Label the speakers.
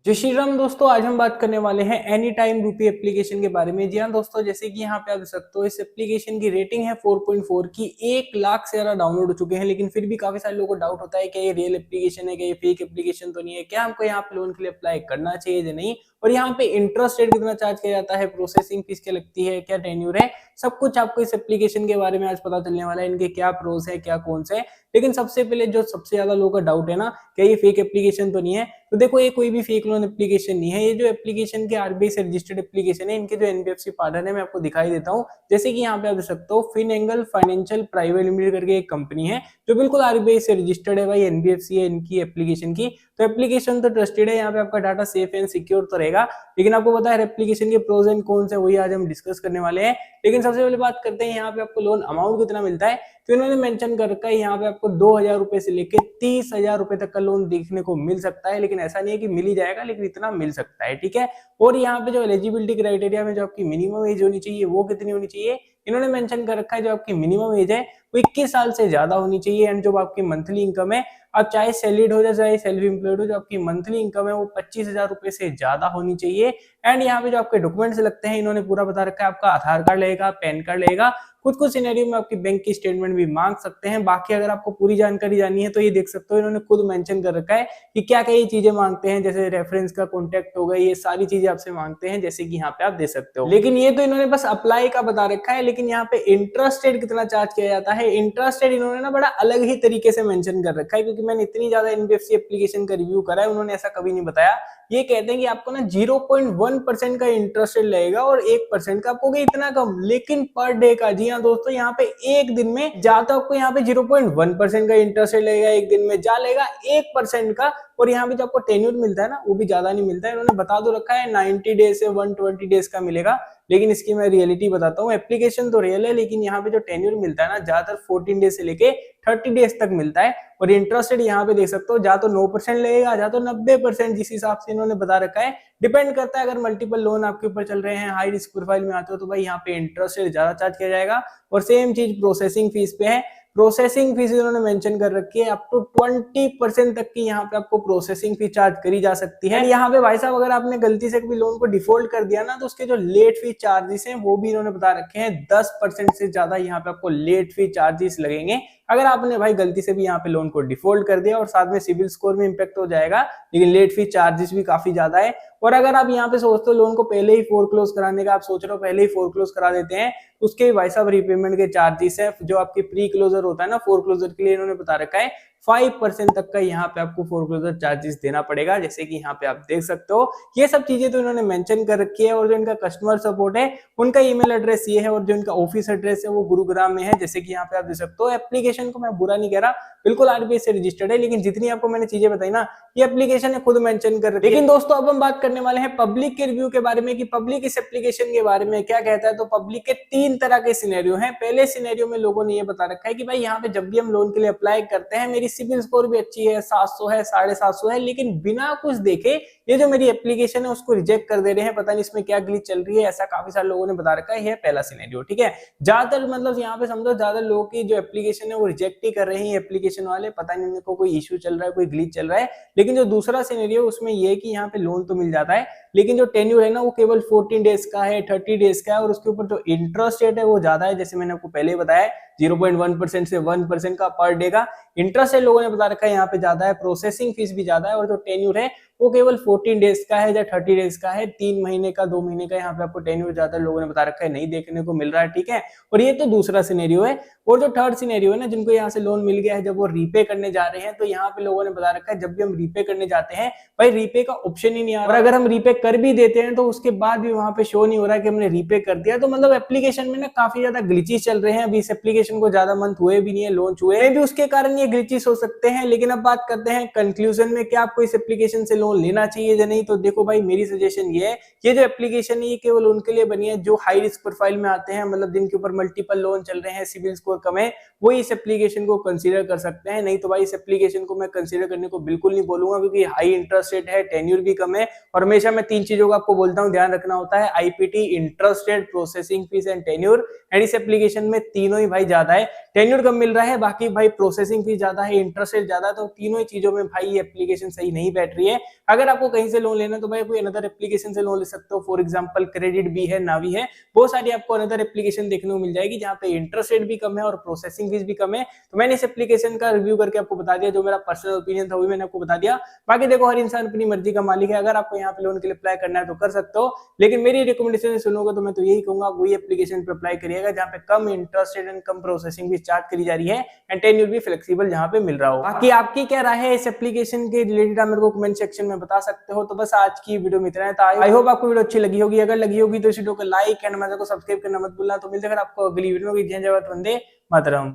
Speaker 1: जय श्री राम दोस्तों, आज हम बात करने वाले हैं एनी टाइम रूपी एप्लीकेशन के बारे में। जी हाँ दोस्तों, जैसे कि यहाँ पे आप देख सकते हो इस एप्लीकेशन की रेटिंग है 4.4 की। 1 लाख से ज्यादा डाउनलोड हो चुके हैं, लेकिन फिर भी काफी सारे लोगों को डाउट होता है कि ये रियल एप्लीकेशन है, कि ये फेक एप्लीकेशन तो नहीं है, क्या हमको यहाँ पे लोन के लिए अप्लाई करना चाहिए या नहीं, और यहाँ पे इंटरेस्ट रेट कितना चार्ज किया जाता है, प्रोसेसिंग फीस क्या लगती है, क्या टेन्यूर है, सब कुछ आपको इस एप्लीकेशन के बारे में आज पता चलने वाला है। इनके क्या प्रोस है, क्या कौन से है। लेकिन सबसे पहले जो सबसे ज्यादा लोगों का डाउट है ना, क्या ये फेक एप्लीकेशन तो नहीं है, तो देखो ये कोई भी फेक लोन एप्लीकेशन नहीं है। ये जो एप्लीकेशन के आरबीआई से रजिस्टर्ड एप्लीकेशन है, इनके जो एनबीएफसी पार्टनर है मैं आपको दिखाई देता हूँ। जैसे कि यहाँ पे आप देख सकते हो फिनएंगल फाइनेंशियल प्राइवेट लिमिटेड करके एक कंपनी है जो बिल्कुल आरबीआई से रजिस्टर्ड है। भाई एनबीएफसी है इनकी एप्लीकेशन की, तो एप्लीकेशन तो ट्रस्टेड है, यहाँ पे आपका डाटा सेफ एंड सिक्योर तो रहेगा। लेकिन आपको पता है एप्लीकेशन के प्रोज एंड कॉन्स है, वही आज हम डिस्कस करने वाले हैं। लेकिन सबसे पहले बात करते हैं यहाँ पे आपको लोन अमाउंट कितना मिलता है। तो इन्होंने मेंशन कर रखा है यहाँ पे आपको 2,000 रुपए से लेके 30,000 रुपए तक का लोन देखने को मिल सकता है। लेकिन ऐसा नहीं है कि मिल ही जाएगा, लेकिन इतना मिल सकता है, ठीक है। और यहाँ पे जो एलिजिबिलिटी क्राइटेरिया में जो आपकी मिनिमम एज होनी चाहिए वो कितनी होनी चाहिए, इन्होंने मेंशन कर रखा है। जो आपकी मिनिमम एज है वो 21 साल से ज्यादा होनी चाहिए। एंड जो आपकी मंथली इनकम है, आप चाहे सैलरीड हो चाहे सेल्फ एम्प्लॉयड हो, जो आपकी मंथली इनकम है वो 25,000 रुपए से ज्यादा होनी चाहिए। एंड यहाँ पे जो आपके डॉक्यूमेंट्स लगते हैं इन्होंने पूरा बता रखा है। आपका आधार कार्ड लगेगा, पैन कार्ड लगेगा, कुछ सिनेरियो में आपकी बैंक की स्टेटमेंट भी मांग सकते हैं। बाकी अगर आपको पूरी जानकारी जाननी है तो ये देख सकते हो, इन्होंने खुद मेंशन कर रखा है कि क्या क्या ये चीजें मांगते हैं, जैसे रेफरेंस का कॉन्टेक्ट हो गया, ये सारी चीजें आपसे मांगते हैं, जैसे कि यहाँ पे आप दे सकते हो। लेकिन ये तो इन्होंने बस अप्लाई का बता रखा है। लेकिन यहाँ पे इंटरेस्ट रेट कितना चार्ज किया जाता है, इंटरेस्ट रेट इन्होंने ना बड़ा अलग ही तरीके से मेंशन कर रखा है, क्योंकि मैंने इतनी ज्यादा एनबीएफसी एप्लीकेशन का रिव्यू करा है, उन्होंने ऐसा कभी नहीं बताया। ये कहते हैं कि आपको ना 0.1% का इंटरेस्ट रेट लगेगा और 1% का आपको इतना कम, लेकिन पर डे का। जी हाँ दोस्तों, यहाँ पे एक दिन में जा तो आपको यहाँ पे 0.1% का इंटरेस्ट रेट लगेगा, एक दिन में जा लेगा 1% का। और यहाँ पे जो आपको टेन्यूर मिलता है ना वो भी ज्यादा नहीं मिलता है। इन्होंने बता दो रखा है 90 डेज से 120 डेज का मिलेगा। लेकिन इसकी मैं रियलिटी बताता हूँ, एप्लीकेशन तो रियल है, लेकिन यहाँ पे जो टेन्यूर मिलता है ना ज्यादातर 14 डेज से लेके 30 डेज तक मिलता है। और इंटरेस्ट रेट यहाँ पे देख सकते हो, जा तो 9% लगेगा, जा तो 90%, जिस हिसाब से इन्होंने बता रखा है। डिपेंड करता है, अगर मल्टीपल लोन आपके ऊपर चल रहे हैं, हाई रिस्क प्रोफाइल में आते हो, तो भाई यहाँ पे इंटरेस्ट रेट ज्यादा चार्ज किया जाएगा। और सेम चीज प्रोसेसिंग फीस पे है। प्रोसेसिंग फीस इन्होंने मेंशन कर रखी है, अप टू 20% तक की यहाँ पे आपको प्रोसेसिंग फीस चार्ज करी जा सकती है। यहाँ पे भाई साहब अगर आपने गलती से कभी लोन को डिफॉल्ट कर दिया ना, तो उसके जो लेट फी चार्जेस हैं वो भी इन्होंने बता रखे हैं। 10% से ज्यादा यहाँ पे आपको लेट फी चार्जेस लगेंगे अगर आपने भाई गलती से भी यहाँ पे लोन को डिफॉल्ट कर दिया। और साथ में सिविल स्कोर में इंपैक्ट हो जाएगा, लेकिन लेट फी चार्जेस भी काफी ज्यादा है। और अगर आप यहाँ पे सोचते हो लोन को पहले ही फोरक्लोज कराने का, आप सोच रहे हो पहले ही फोरक्लोज करा देते हैं, उसके भाई साहब रीपेमेंट के चार्जेस है, जो आपकी प्री क्लोजर होता है ना फोरक्लोजर के लिए, इन्होंने बता रखा है 5% तक का यहाँ पे आपको फोरक्लोजर चार्जेस देना पड़ेगा, जैसे कि यहाँ पे आप देख सकते हो। ये सब चीजें तो इन्होंने मेंशन कर रखी है। और जो इनका कस्टमर सपोर्ट है उनका ईमेल एड्रेस ये है, और जो इनका ऑफिस एड्रेस है वो गुरुग्राम में है, जैसे कि यहाँ पे आप देख सकते हो। एप्लीकेशन को मैं बुरा नहीं कह रहा, बिल्कुल आरबीआई से रजिस्टर्ड है, लेकिन जितनी आपको मैंने चीजें बताई ना ये एप्लीकेशन है खुद मेंशन कर रखी है। लेकिन दोस्तों अब हम बात करने वाले हैं पब्लिक के रिव्यू के बारे में, कि पब्लिक इस एप्लीकेशन के बारे में क्या कहता है। तो पब्लिक के 3 तरह के सिनेरियो हैं। पहले सिनेरियो में लोगों ने ये बता रखा है कि भाई यहाँ पे जब भी हम लोन के लिए अप्लाई करते हैं, मेरी सिविल स्कोर भी अच्छी है, 700 है, 750 है, लेकिन बिना कुछ देखे ये जो मेरी एप्लीकेशन है उसको रिजेक्ट कर दे रहे हैं, पता नहीं इसमें क्या ग्लिच चल रही है, ऐसा काफी सारे लोगों ने बता रखा है। ये पहला सिनेरियो, ठीक है। ज्यादातर मतलब यहाँ पे समझो ज्यादा लोगों की जो एप्लीकेशन है वो रिजेक्ट ही कर रहे हैं एप्लीकेशन वाले, पता नहीं उनको कोई इश्यू चल रहा है, कोई ग्लिच चल रहा है। लेकिन जो दूसरा सिनेरियो उसमें ये है कि यहाँ पे लोन तो मिल जाता है, लेकिन जो टेन्यूर है ना वो केवल 14 डेज का है, 30 डेज का है, और उसके ऊपर जो इंटरेस्ट रेट है वो ज्यादा है, जैसे मैंने आपको पहले ही बताया 0.1% से 1% का पर डे का इंटरेस्ट रेट लोगों ने बता रखा है यहाँ पे ज्यादा है। प्रोसेसिंग फीस भी ज्यादा है, और जो टेन्यूर है वो केवल 14 डेज का है या 30 डेज का है, 3 महीने का, 2 महीने का यहाँ पे आपको टेन्यूर ज्यादा लोगों ने बता रखा है नहीं देखने को मिल रहा है, ठीक है। और ये तो दूसरा सिनेरियो है। और जो थर्ड सिनेरियो है ना, जिनको यहाँ से लोन मिल गया है, जब वो रीपे करने जा रहे हैं, तो यहाँ पे लोगों ने बता रखा है जब भी हम रीपे करने जाते हैं भाई रीपे का ऑप्शन ही नहीं आ रहा, और अगर हम रीपे कर भी देते हैं तो उसके बाद भी वहां पे शो नहीं हो रहा है कि हमने रीपे कर दिया। तो मतलब एप्लीकेशन में ना काफी ज्यादा ग्लिचेस चल रहे हैं। अभी इस एप्लीकेशन को ज्यादा मंथ हुए भी नहीं है लॉन्च हुए भी, उसके कारण ये ग्लिचेस हो सकते हैं। लेकिन अब बात करते हैं कंक्लूजन में, क्या आपको इस एप्लीकेशन से लोन लेना चाहिए या नहीं। तो देखो भाई मेरी सजेशन ये है, ये जो एप्लीकेशन है ये केवल उनके लिए बनी है जो हाई रिस्क प्रोफाइल में आते हैं, मतलब जिनके ऊपर मल्टीपल लोन चल रहे हैं, सिविल स्कोर कम है, वो इस एप्लीकेशन को कंसीडर कर सकते हैं। नहीं तो भाई इस एप्लीकेशन को मैं कंसीडर करने को बिल्कुल नहीं बोलूंगा, क्योंकि हाई इंटरेस्ट रेट है, टेन्यूर भी कम है। और हमेशा मैं 3 चीजों का आपको बोलता हूँ ध्यान रखना होता है, IPT, interest rate, processing fees and tenure. And इस एप्लीकेशन में तीनों ही भाई ज्यादा है, टेन्यूर कम मिल रहा है, बाकी भाई प्रोसेसिंग फीस ज्यादा है, इंटरेस्ट रेट ज्यादा है, तो तीनों ही चीजों में भाई ये एप्लीकेशन सही नहीं बैठ रही है। अगर आपको कहीं से लोन लेना तो भाई कोई अनदर एप्लीकेशन से लोन ले सकते हो। फॉर एग्जांपल क्रेडिट भी है, नावी है, बहुत सारी आपको अनदर एप्लीकेशन देखने को मिल जाएगी जहां पे इंटरेस्ट रेट भी कम है और प्रोसेसिंग फीस भी कम है। तो मैंने इस एप्लीकेशन का रिव्यू करके आपको बता दिया, जो मेरा पर्सनल ओपिनियन था वो मैंने आपको बता दिया। बाकी देखो हर इंसान अपनी मर्जी का मालिक है, अगर आपको यहाँ पे लोन के लिए अप्लाई करना है तो कर सकते हो, लेकिन मेरी रिकमेंडेशन सुनोगे तो मैं तो यही कहूंगा वही एप्लीकेशन पे अप्लाई करिएगा जहाँ पे कम इंटरेस्ट रेट एंड कम प्रोसेसिंग फीस चार्ज करी जा रही है एंड टेन्योर भी फ्लेक्सिबल जहाँ पे मिल रहा हो। बाकी आपकी क्या राय है इस एप्लीकेशन के रिलेटेड आप मेरे को कमेंट सेक्शन में बता सकते हो। तो बस आज की वीडियो में इतना है, तो आई होप आपको वीडियो अच्छी लगी होगी। अगर लगी होगी तो इस वीडियो को लाइक एंड मेरे को सब्सक्राइब करना मत भूलना। तो मिलते हैं आपको अगली वीडियो में। जय जवान वंदे मातरम।